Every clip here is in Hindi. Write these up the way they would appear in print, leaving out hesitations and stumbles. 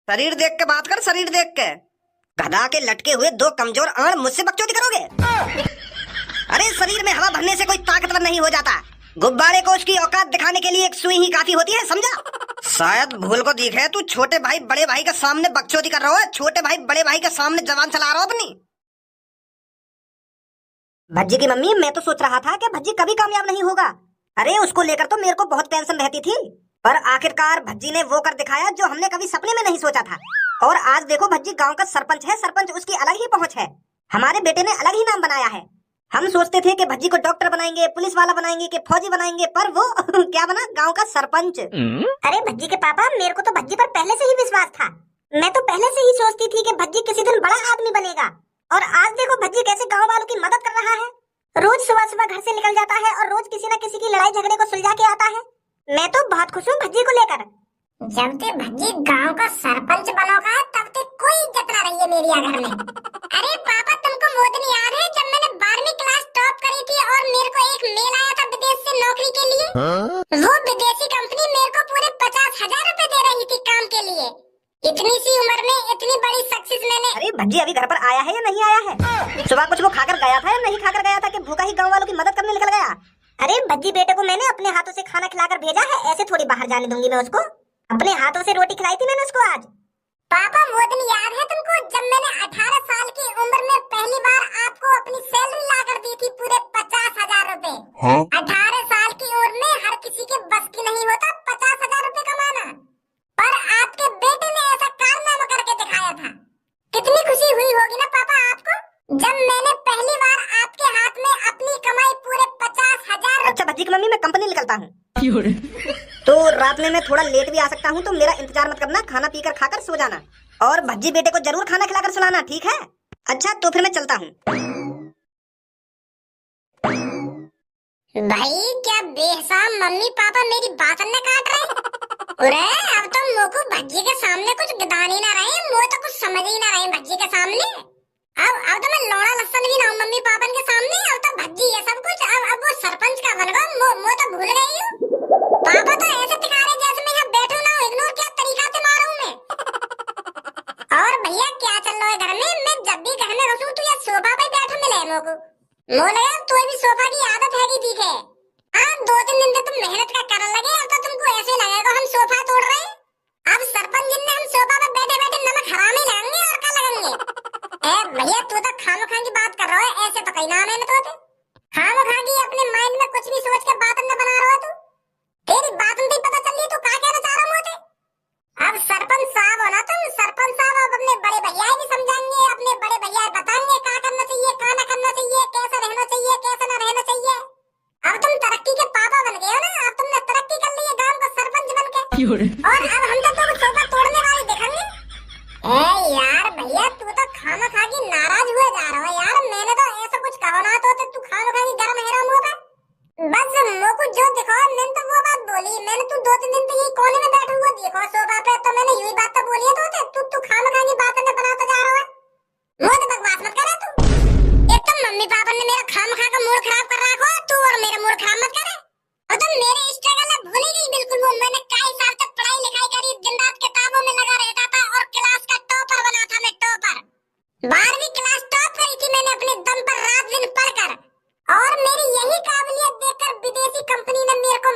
शरीर देख के बात कर, शरीर देख के। गधा के लटके हुए दो कमजोर आड़ मुझसे बकचोदी करोगे? अरे शरीर में हवा भरने से कोई ताकतवर नहीं हो जाता। गुब्बारे को उसकी औकात दिखाने के लिए एक सुई ही काफी होती है, समझा? शायद भूल को दिखे तू छोटे भाई बड़े भाई के सामने बकचोदी कर रहा है। छोटे भाई बड़े भाई के सामने जबान चला रहा हो अपनी। भज्जी की मम्मी, मैं तो सोच रहा था कि भज्जी कभी कामयाब नहीं होगा। अरे उसको लेकर तो मेरे को बहुत टेंशन रहती थी, पर आखिरकार भज्जी ने वो कर दिखाया जो हमने कभी सपने में नहीं सोचा था। और आज देखो भज्जी गांव का सरपंच है, सरपंच उसकी अलग ही पहुंच है। हमारे बेटे ने अलग ही नाम बनाया है। हम सोचते थे कि भज्जी को डॉक्टर बनाएंगे, पुलिस वाला बनाएंगे, कि फौजी बनाएंगे, पर वो क्या बना, गांव का सरपंच। अरे भज्जी के पापा, मेरे को तो भज्जी पर पहले से ही विश्वास था। मैं तो पहले से ही सोचती थी कि भज्जी किसी दिन बड़ा आदमी बनेगा। और आज देखो भज्जी कैसे गाँव वालों की मदद कर रहा है। रोज सुबह सुबह घर से निकल जाता है और रोज किसी न किसी की लड़ाई झगड़े को सुलझा के आता है। मैं तो बहुत खुश हूँ भज्जी को लेकर। जब ते भज्जी गांव का सरपंच बनोगा तब ते कोई इज्जत ना रही है मेरी घर में। अरे पापा, तुमको वो दिन याद है जब मैंने 12वीं क्लास टॉप करी थी और मेरे को एक मेल आया था विदेश से नौकरी के लिए? वो विदेशी कंपनी मेरे को पूरे 50,000 रुपए दे रही थी काम के लिए। इतनी सी उम्र में इतनी बड़ी सक्सेस मैंने। अरे भज्जी अभी घर पर आया है या नहीं आया है? सुबह कुछ वो खाकर गया था या नहीं खाकर गया था कि भूखा ही गांव वालों की मदद करने निकल गया? अरे भज्जी बेटे को मैंने अपने हाथों से खाना खिलाकर भेजा है, ऐसे थोड़ी बाहर जाने दूंगी मैं उसको। अपने हाथों से रोटी खिलाई थी मैंने उसको आज। पापा, वो दिन याद है तुमको जब मैंने 18 साल की उम्र में पहली बार आपको अपनी सैलरी लाकर दी थी, पूरे 50,000 रुपए? 18 साल की उम्र में हर किसी के बस की नहीं होता 50,000 रुपए कमाना, पर आपके बेटे ने ऐसा कारनामा करके दिखाया था। कितनी खुशी हुई होगी ना पापा आपको जब मैंने पहली बार आपके हाथ में अपनी कमाई पूरे 50,000। अच्छा भज्जी की मम्मी, मैं कंपनी निकलता हूँ तो रात में मैं थोड़ा लेट भी आ सकता हूँ, तो मेरा इंतजार मत करना, खाना पीकर खाकर सो जाना। और भज्जी बेटे को जरूर खाना खिलाकर सुलाना, ठीक है? अच्छा तो फिर मैं चलता हूँ। भाई क्या बेहसाम मम्मी पापा मेरी बात न काट रहे। अरे अब तो मोको भज्जी के सामने कुछ गदान ही ना रहे, मो तो कुछ समझ ही ना रहे भज्जी के सामने। अब तो मैं लौड़ा लस्सन भी ना हूँ मम्मी पापा के सामने। अब तो भज्जी है सब कुछ। अब वो सरपंच का बन गया, मो तो भूल गई हूँ। पापा तो ऐसे तिकारे जैसे मैं यहाँ बैठू ना हूँ, इग्नोर क्या तरीका से मारूं मैं। और भैया क्या चल रहा है घर में? मैं जब भी घर में घुसूं तो ये सोफा पे बैठा मिले मोको। मो लगा तो भी सोफा की आदत है कि ठीक है। हाँ 2-3 दिन से तुम मेहनत का करने लगे, अब तो तुमको ऐसे लगेगा हम सोफा तोड़ रहे हैं। अब सरपंच जी ने हम सोफा पे बैठे बैठे नमक हराम ही लगेंगे और क्या लगेंगे। भैया तू तो खामोखा की बात कर रहा है, ऐसे तो कहीं ना मैंने तो खामोखा की अपने माइंड में कुछ भी सोच के बात न बना रहा है तू। तेरी बात नहीं पता चल रही, तू क्या कहना चाह रहा है? अब सरपंच साहब हो ना तुम, सरपंच साहब अब अपने बड़े भैया भी समझाएंगे, अपने बड़े भैया बताएंगे क्या करना चाहिए, क्या ना करना चाहिए, कैसा रहना चाहिए, कैसा ना रहना चाहिए। अब तुम तरक्की के पापा बन गए हो ना, अब तुमने तरक्की कर ली है गांव का सरपंच बन के। और अब हम तो सोफा तोड़ने वाले दिखेंगे। यार भैया तू तो खामोखा की नाराज हुए जा रहा है यार। मैंने तो ऐसा कुछ कहा ना तो तू खामोखा की गरम हैराम होगा। बस मोको जो दिखाओ मैंने तो वो बात बोली। मैंने तू 2-3 दिन तो यही कोने में बैठा हुआ देखो सोफा पे, तो मैंने यही बात तो बोली है। तो तू खामोखा की बातें न बनाता जा रहा है। मुझे बकवास मत कर तू। एक तो मम्मी पापा ने मेरा खामोखा का मूड खराब कर रखा है, तू और मेरा मूड खराब मत कर। और तुम मेरे स्ट्रगल में भूल ही गई बिल्कुल। वो मैंने कई साल तक पढ़ाई लिखाई करी, दिन रात किताबों में लगा रहता था और क्लास का टॉपर बना था मैं, टॉपर। 12वीं क्लास टॉप करी थी मैंने अपने दम पर रात दिन पढ़कर। और मेरी यही काबिलियत देखकर विदेशी कंपनी ने मेरे को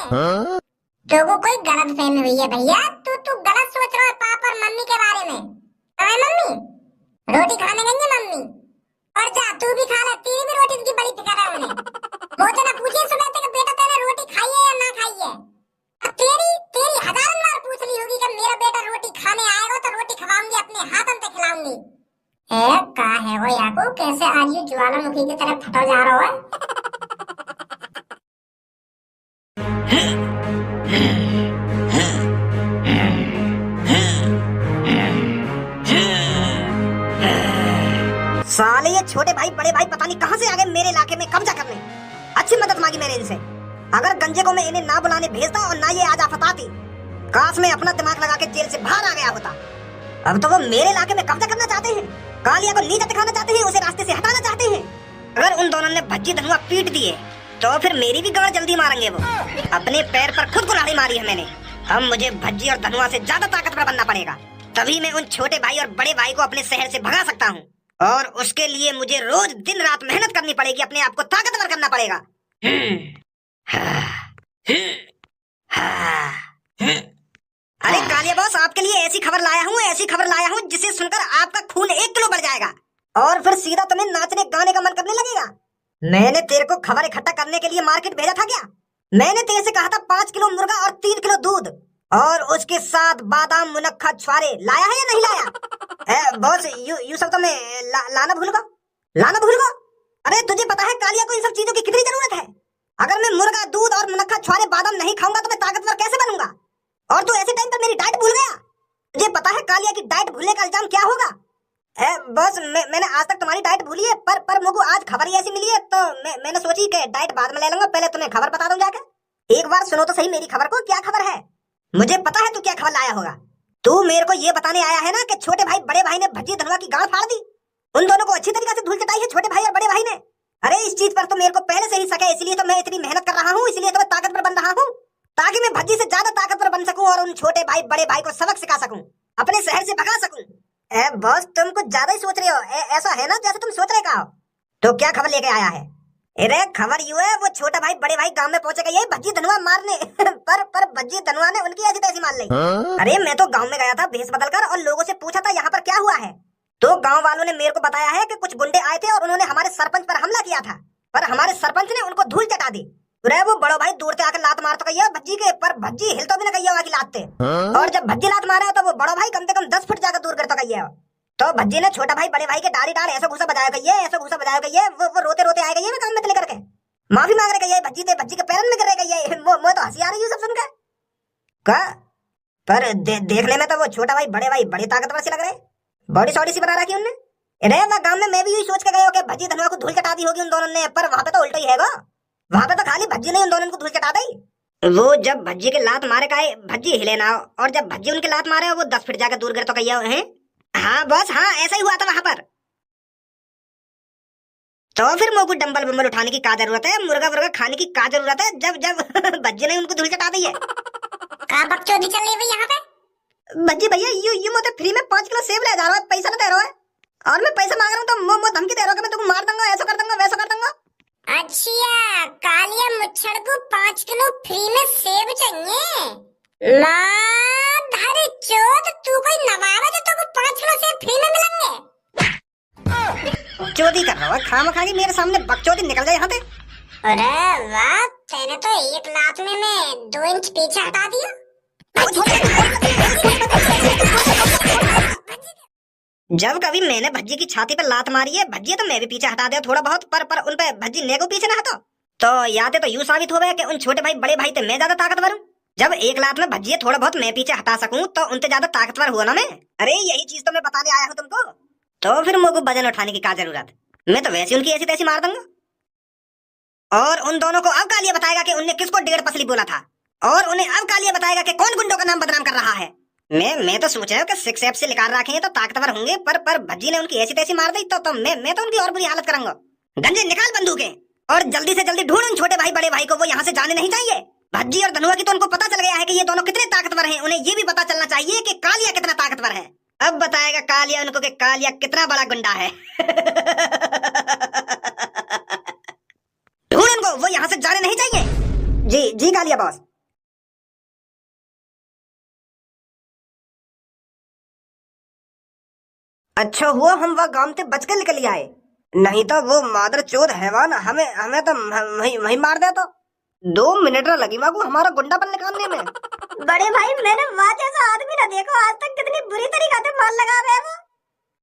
तो वो कोई गलत फहमी हुई है भैया। तू गलत सोच रहा है पापा और मम्मी के बारे में। अरे मम्मी रोटी खाने गई है मम्मी, और जा तू भी खा ले, तेरी भी रोटी की बड़ी फिक्र है उन्हें। वो तो ना पूछे सुबह तक बेटा तेरा रोटी खाई है या ना खाई है। तेरी तेरी हजारों बार पूछ ली होगी कि मेरा बेटा रोटी खाने आएगा तो रोटी खवाऊंगी, अपने हाथों से खिलाऊंगी। ए का है वो याकूब, कैसे आज ये ज्वालामुखी की तरफ फटा जा रहा है। साले ये छोटे भाई बड़े भाई पता नहीं कहां से आ गए मेरे इलाके में कब्जा करने। अच्छी मदद मांगी मैंने इनसे। अगर गंजे को मैं इन्हें ना बुलाने भेजता और ना ये आज आफत आती, काश मैं अपना दिमाग लगा के जेल से बाहर आ गया होता। अब तो वो मेरे इलाके में कब्जा करना चाहते हैं, कालिया को नीचा दिखाना चाहते हैं, उसे रास्ते से हटाना चाहते हैं। अगर उन दोनों ने भज्जी धनुआ पीट दिए तो फिर मेरी भी गांड जल्दी मारेंगे वो। अपने पैर पर खुद कुल्हाड़ी मारी है मैंने। अब मुझे भज्जी और धनुआ से ज्यादा ताकतवर बनना पड़ेगा, तभी मैं उन छोटे भाई और बड़े भाई को अपने शहर से भगा सकता हूँ। और उसके लिए मुझे रोज दिन रात मेहनत करनी पड़ेगी, अपने आप को ताकतवर करना पड़ेगा। अरे कालिया बॉस, आपके लिए ऐसी खबर लाया हूँ जिसे सुनकर आपका खून 1 किलो बढ़ जाएगा और फिर सीधा तुम्हें नाचने गाने का मन करने लगेगा। मैंने तेरे को खबर इकट्ठा करने के लिए मार्केट भेजा था क्या? मैंने तेरे से कहा था 5 किलो मुर्गा और 3 किलो दूध और उसके साथ बादाम मुनक्खा छुआरे, लाया है या नहीं लाया? बॉस यू सब तो मैं लाना भूल गया। अरे तुझे पता है कालिया को इन सब चीजों की कितनी जरूरत है? अगर मैं मुर्गा दूध और मुनक्खा छुआरे बादाम नहीं खाऊंगा तो मैं ताकतवर कैसे बनूंगा? और तू ऐसे टाइम पर मेरी डाइट भूल गया। तुझे पता है कालिया की डाइट भूलने का इल्जाम क्या होगा? बॉस मैंने आज तक तुम्हारी डाइट भूली है, पर मुझे आज खबर ही ऐसी मिली है तो मैंने सोची कि डाइट बाद में ले लूंगा, पहले तुम्हें खबर बता दूं जाकर। एक बार सुनो तो सही मेरी खबर को, क्या खबर है? मुझे पता है तू क्या खबर लाया होगा। तू मेरे को ये बताने आया है ना कि छोटे भाई बड़े भाई ने भज्जी धनुआ की गांड फाड़ दी। उन दोनों को अच्छी तरीके से धूल चटाई है छोटे भाई और बड़े भाई ने। अरे इस चीज पर तो मेरे को पहले से ही शक है, इसलिए तो मैं इतनी मेहनत कर रहा हूँ, इसलिए तो मैं ताकतवर बन रहा हूँ, ताकि मैं भज्जी से ज्यादा ताकतवर बन सकूं और उन छोटे भाई बड़े भाई को सबक सिखा सकूं, अपने शहर से भगा सकूं। बॉस तुम कुछ ज्यादा ही सोच रहे हो। ऐसा है ना जैसे तुम सोच रहे का हो। तो क्या खबर लेके आया है? अरे खबर यूं है, वो छोटा भाई बड़े भाई गांव में पहुंचे गए भज्जी धनुआ मारने पर भज्जी धनुआ ने उनकी ऐसी तैसी मार ली। अरे मैं तो गांव में गया था भेष बदलकर और लोगों से पूछा था यहाँ पर क्या हुआ है, तो गांव वालों ने मेरे को बताया है कि कुछ गुंडे आए थे और उन्होंने हमारे सरपंच पर हमला किया था, पर हमारे सरपंच ने उनको धूल चटा दी। अरे वो बड़ो भाई दूर से आकर लात मार तो गई है भज्जी के, पर भज्जी हिल तो भी न गई होगा की लात थे। और जब भज्जी लात मारा तो वो बड़ो भाई कम से कम 10 फुट जाकर दूर कर तो गई है। तो भज्जी ने छोटा भाई बड़े भाई के डाली डाल ऐसा घुसा बजाया गई है, ऐसा घुसा बजाया गई है। वो रोते रोते आए गई है काम में लेकर के, माफी मांग रहे गई है भज्जी के पैरों में गिर गई है। मैं तो हंसी आ रही हूँ सब सुनकर का, पर देखने में तो वो छोटा भाई बड़े ताकतवर से लग रहे, बॉडी सॉडी सी बना रखी उनने। अरे वह गांव में मैं भी यही सोच के गया कि भज्जी धनुआ को धूल चटा दी होगी उन दोनों ने, पर वहां पे तो उल्टा ही है। वहां पे तो खाली भज्जी ने उन दोनों को धूल चटा दी। वो जब भज्जी के लात मारे का भज्जी हिले ना, और जब भज्जी उनके लात मारे वो 10 फीट जाकर दूर गिर तो गई है। हाँ बॉस, हाँ ऐसा ही हुआ था वहां पर। तो फिर मोकू डंबल बम्बल उठाने की क्या जरूरत है, मुर्गा वुर्गा खाने की क्या जरूरत है, जब भज्जी ने उनको धूल चटा दी है। क्या बकचोदी चल रही है यहाँ पे? भज्जी भैया यू मुझे फ्री में 5 किलो सेब ले जा रहा है, पैसा ना दे रहा है, और मैं पैसा मांग रहा हूँ तो मो धमकी दे रहा हूँ कि मैं तुमको मार दूंगा, ऐसा कर दूंगा वैसा कर दूंगा। अच्छा कालिया मुच्छड़ को 5 किलो फ्री में सेब चाहिए? माधर चोद, तू कोई नवाब है जो तुमको 5 किलो सेब फ्री में मिलेंगे? चोदी कर रहा है खामखा की मेरे सामने बकचोदी, निकल जाए यहाँ से। अरे वाह, तेने तो 1 लात में मैं 2 इंच पीछे हटा दिया। जब कभी मैंने भज्जी की छाती पर लात मारी है भज्जी तो मैं भी पीछे हटा दिया थोड़ा बहुत, पर उन पे भज्जी ने को पीछे ना हटो तो यादें तो यूं साबित हो गया कि उन छोटे भाई बड़े भाई थे मैं ज्यादा ताकतवर हूँ। जब 1 लात में भज्जी थोड़ा बहुत मैं पीछे हटा सकूं तो उनसे ज्यादा ताकतवर हुआ ना मैं। अरे यही चीज तो मैं बताने आया हूँ तुमको। तो फिर मुझको वजन उठाने की क्या जरूरत, मैं तो वैसे उनकी ऐसी तैसी मार दूंगा। और उन दोनों को अब कालिया बताएगा कि उनने किसको 1.5 पसली बोला था, और उन्हें अब कालिया बताएगा कि कौन गुंडों का नाम बदनाम कर रहा है। मैं तो सोच रहा हूँ कि 6 एप से निकाल रखेंगे तो ताकतवर होंगे, पर भज्जी ने उनकी ऐसी तैसी मार दी तो मैं तो उनकी और बुरी हालत करूंगा। गंजे निकाल बंदूकें और जल्दी से जल्दी ढूंढ उन छोटे भाई बड़े भाई को, वो यहाँ से जाने नहीं चाहिए। भज्जी और धनुआ की तो उनको पता चल गया है कि ये दोनों कितने ताकतवर हैं, उन्हें ये भी पता चलना चाहिए कि कालिया कितना ताकतवर है। अब बताएगा कालिया उनको कि कालिया कितना बड़ा गुंडा है। ढूंढ उनको, वो यहाँ से जाने नहीं चाहिए। जी कालिया बॉस। अच्छा हुआ हम वह गांव से बच के निकल आए, नहीं तो वो मादर चोद हैवान हमें हमें तो वही मार देता। 2 मिनट न लगी मागू हमारा गुंडापन निकालने में। बड़े भाई मैंने वहाँ जैसा आदमी ना देखो आज तक, कितनी बुरी तरीके से मार लगा रहे वो।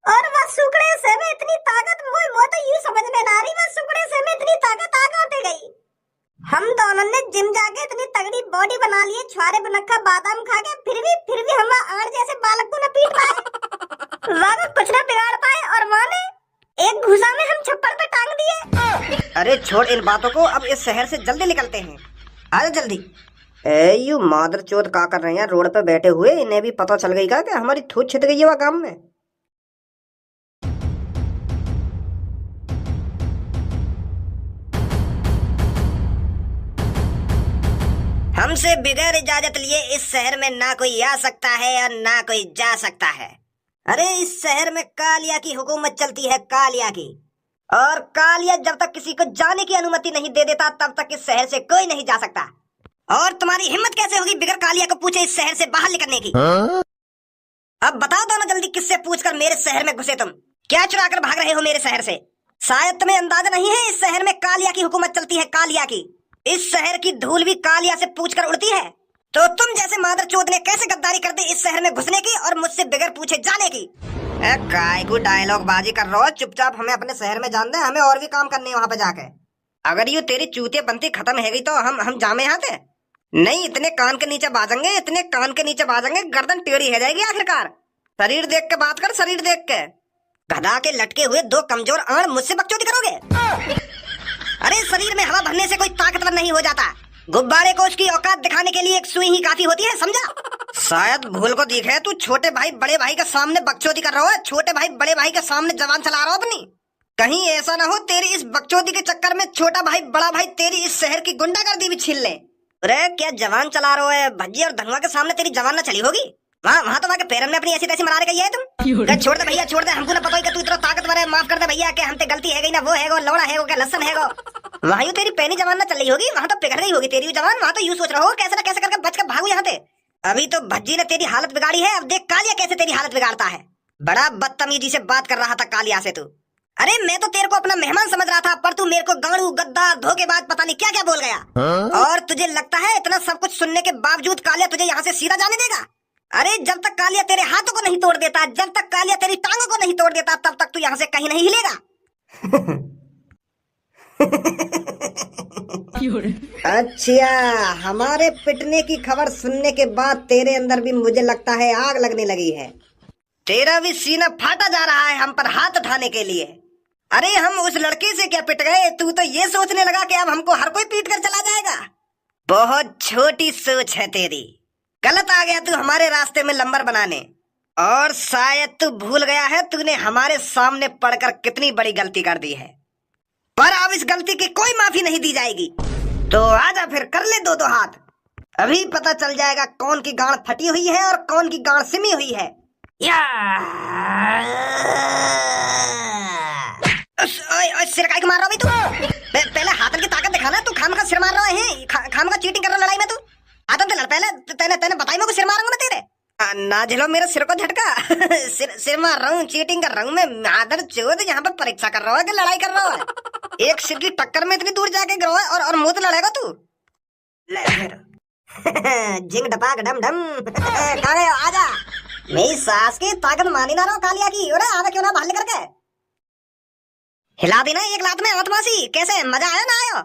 और वह सुकड़े से में इतनी ताकत, वो तो यूं समझ में ना रही वह सुकड़े से में इतनी ताकत आ कहाँ से गई। हम दोनों ने जिम जाके इतनी तगड़ी बॉडी बना ली है, छुआरे बनखा बादाम खा के, फिर भी हम आड़ जैसे बालक को न पीट पाए। वह कुछ न बिगाड़ पाए और वहाँ ने एक घुसा में हम छप्पड़ पे टांग दिए। अरे छोड़ इन बातों को, अब इस शहर से जल्दी निकलते हैं, आजा जल्दी। यू मादर चोद क्या कर रहे हैं रोड पे बैठे हुए, इन्हें भी पता चल गई का कि हमारी थूत छित गई है वह गांव में। हमसे बिगैर इजाजत लिए इस शहर में ना कोई आ सकता है और ना कोई जा सकता है। अरे इस शहर में कालिया की हुकूमत चलती है, कालिया की। और कालिया जब तक किसी को जाने की अनुमति नहीं दे देता तब तक इस शहर से कोई नहीं जा सकता। और तुम्हारी हिम्मत कैसे होगी बिगर कालिया को पूछे इस शहर से बाहर निकलने की? अब बताओ दोनों जल्दी, किससे पूछकर मेरे शहर में घुसे तुम? क्या चुरा कर भाग रहे हो मेरे शहर से? शायद तुम्हें अंदाजा नहीं है इस शहर में कालिया की हुकूमत चलती है, कालिया की। इस शहर की धूल भी कालिया से पूछकर उड़ती है। तो तुम जैसे मादर चोद ने कैसे गद्दारी कर दी इस शहर में घुसने की और मुझसे बिगर पूछे जाने की? काय को डायलॉग बाजी कर रहा हो, चुपचाप हमें अपने शहर में जान दे, हमें और भी काम करने वहाँ पे जाके। अगर ये तेरी चूतिया बनती खत्म है गई तो हम जामे यहाँ थे नहीं। इतने कान के नीचे बाजेंगे, इतने कान के नीचे बाजेंगे, गर्दन टेढ़ी हो जाएगी आखिरकार। शरीर देख के बात कर, शरीर देख के। गधा के लटके हुए 2 कमजोर आड़ मुझसे बकचोदी करोगे? अरे शरीर में हवा भरने से कोई ताकतवर नहीं हो जाता। गुब्बारे को उसकी औकात दिखाने के लिए एक सुई ही काफी होती है, समझा? शायद भूल को दिखे तू छोटे भाई बड़े भाई के सामने बकचोदी कर रहा है, छोटे भाई बड़े भाई के सामने जबान चला रहा हो अपनी। कहीं ऐसा ना हो तेरी इस बकचोदी के चक्कर में छोटा भाई बड़ा भाई तेरी इस शहर की गुंडागर्दी भी छीन ले। अरे क्या जवान चला रहा है? भज्जी और धनुआ के सामने तेरी जवान न चली होगी? वहाँ तो वहाँ के पैर में अपनी ऐसी तैसी मारे गई है तुम। छोड़ दे भैया, छोड़ दे, हमको ना पता कि तू इतना ताकतवर है। माफ कर दे भैया, के हमसे गलती है गई ना, वो है वो लौड़ा है वो क्या लसन है वो। वहाँ यूँ तेरी पैनी जवान न चल रही होगी, वहाँ तो पिघल रही होगी तेरी जवान। वहाँ तो यूँ सोच रहा हो कैसे ना कैसे करके बच कर भागू यहाँ से। अभी तो भज्जी ने तेरी हालत बिगाड़ी है, अब देख कालिया कैसे तेरी हालत बिगाड़ता है। बड़ा बदतमीजी से बात कर रहा था कालिया से तू। अरे मैं तो तेरे को अपना मेहमान समझ रहा था, पर तू मेरे को गाड़ू गद्दार धोखेबाज पता नहीं क्या क्या बोल गया। और तुझे लगता है इतना सब कुछ सुनने के बावजूद कालिया तुझे यहाँ से सीधा जाने देगा? अरे जब तक कालिया तेरे हाथों को नहीं तोड़ देता, जब तक कालिया तेरी टांगों को नहीं तोड़ देता, तब तक तू यहाँ से कहीं नहीं हिलेगा। अच्छा, हमारे पिटने की खबर सुनने के बाद तेरे अंदर भी मुझे लगता है आग लगने लगी है। तेरा भी सीना फाटा जा रहा है हम पर हाथ उठाने के लिए। अरे हम उस लड़के से क्या पिट गए, तू तो ये सोचने लगा कि अब हमको हर कोई पीट कर चला जाएगा। बहुत छोटी सोच है तेरी। गलत आ गया तू हमारे रास्ते में लंबर बनाने, और शायद तू भूल गया है तूने हमारे सामने पड़कर कितनी बड़ी गलती कर दी है। पर अब इस गलती की कोई माफी नहीं दी जाएगी। तो आजा फिर कर ले 2-2 हाथ, अभी पता चल जाएगा कौन की गांड फटी हुई है और कौन की गांड सिमी हुई है। या सिर काहे को मार रहा है तू? पहले हाथन की ताकत दिखाना। तू खाम का सिर मार रहा है, खाम का चीटिंग कर रहा लड़ाई में तू। हाथन से लड़ पहले, तेने बताई मैं को सिर मारूंगा मैं तेरे। ना झेलो मेरे सिर को झटका। सिर मार रहा हूँ, चीटिंग कर रहा हूँ मैं। मादर चोद यहाँ पर परीक्षा कर रहा है कि लड़ाई कर रहा है? एक सिर की टक्कर में इतनी दूर जाके गिरो है और मुंह तो लड़ेगा तू। ले फिर। जिंग डपाक डम डम। कहाँ गए? आजा। मेरी सास की ताकत मानी ना रहो कालिया की। अरे आवे क्यों ना बाहर लेकर के हिला देना एक लात में आत्मासी। कैसे मजा आया ना आयो?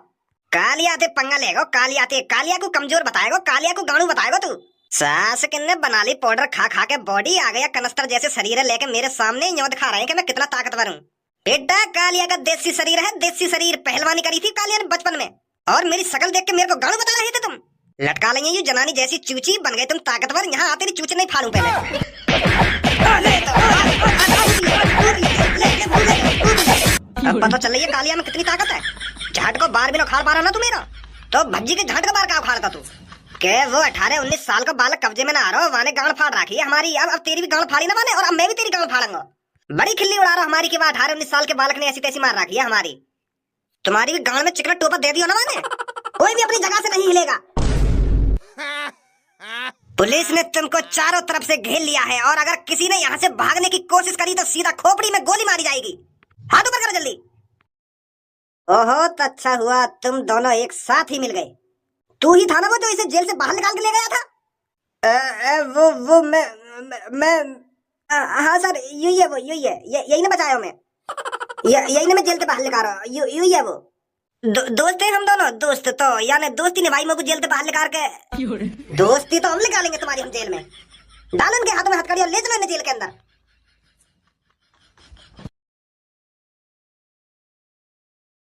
कालिया ते पंगा लेगो, कालिया ते कालिया को कमजोर बताएगो, कालिया को गाड़ू बताएगो तू। सास किन्ने बना ली पाउडर खा खा के, बॉडी आ गया कनस्तर जैसे शरीर है लेके मेरे सामने यूं दिखा रहे हैं कि मैं कितना ताकतवर हूँ। बेटा कालिया का देसी शरीर है, देसी शरीर। पहलवानी करी थी कालिया ने बचपन में, और मेरी शकल देख के मेरे को गाड़ू बता रहे थे तुम। लटका लेंगे ये जनानी जैसी चूची, बन गए तुम ताकतवर। यहाँ आते नहीं चूची नहीं फाड़ू पहले। अब पता चल रही है कालिया में कितनी ताकत है। झाट को बार भी ना उखाड़ पा रहा ना तू मेरा, तो भज्जी के झाट का बार का उखाड़ता तू? के वो 18-19 साल का बालक कब्जे में ना आ रहा हो, वाने गांड फाड़ रखी है हमारी। अब तेरी भी गांड फाड़ी ना वाने, और अब मैं भी तेरी गांड फाड़ूंगा। बड़ी खिल्ली उड़ा रहा हमारी कि 18-19 साल के बालक ने ऐसी तैसी मार रखी है हमारी। तुम्हारी भी गांड में चिकना टोपा दे दियो ना वाने, कोई भी अपनी जगह से नहीं हिलेगा। पुलिस ने तुमको चारों तरफ से घेर लिया है और अगर किसी ने यहाँ से भागने की कोशिश करी तो सीधा खोपड़ी में गोली मारी जाएगी। हाथ ऊपर करो जल्दी। ओहो, तो अच्छा हुआ तुम दोनों एक साथ ही मिल गए। तू ही था ना वो जो इसे जेल से बाहर निकाल के ले गया था? वो मैं हाँ सर, यही है वो, यही है, यही ना बचाया मैं, यही ना मैं जेल से बाहर निकाल रहा हूँ, यही है वो। दोस्त हैं हम दोनों, दोस्त तो यानी दोस्ती निभाई मेरे को जेल से बाहर निकाल के। दोस्ती तो हम निकालेंगे तुम्हारी हम जेल में। डालो इनके हाथों में हथकड़ी और ले चलो इन्हें जेल के अंदर।